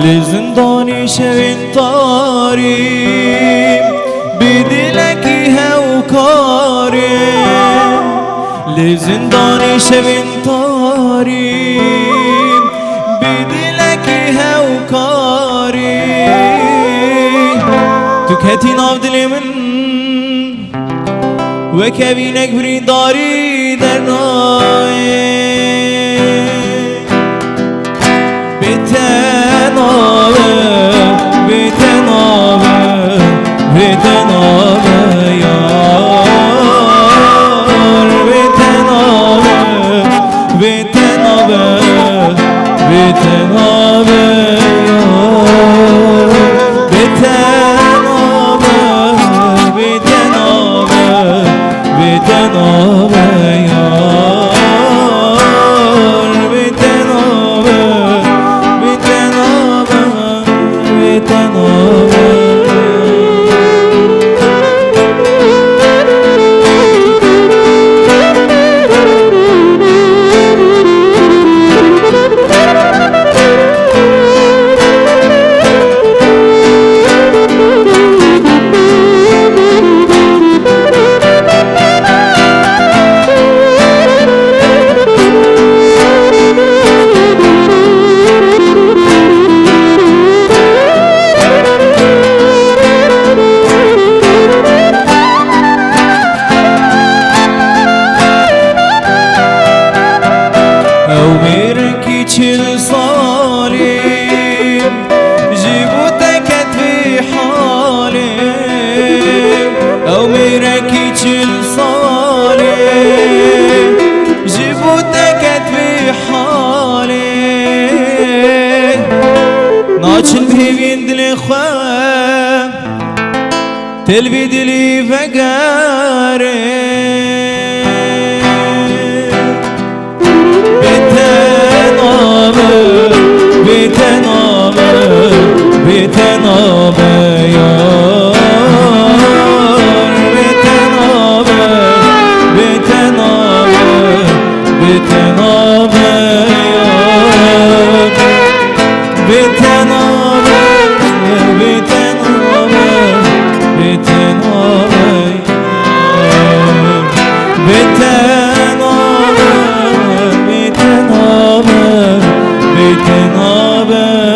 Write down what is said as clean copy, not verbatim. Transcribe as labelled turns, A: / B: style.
A: لزندانی شوین تاریم بدلکی هوکاریم لزندانی شوین تاریم بدلکی هوکاریم تو کتی ناو دل من و کبینک بری داری در نای بتنابه بتنابه بتنابه یار بتنابه بتنابه بتنابه یار بتنابه بتنابه بتنابه یار بتنابه بتنابه بتنابه چل صالم جبوتك في حالم أو ميركي چل صالم جبوتك في حالم ناچل بهوين دل خواه تلبي دلي فقارم بتنابه بتنابه یار بتنابه بتنابه بتنابه یار بتنابه بتنابه بتنابه یار بتنابه بتنابه بتنابه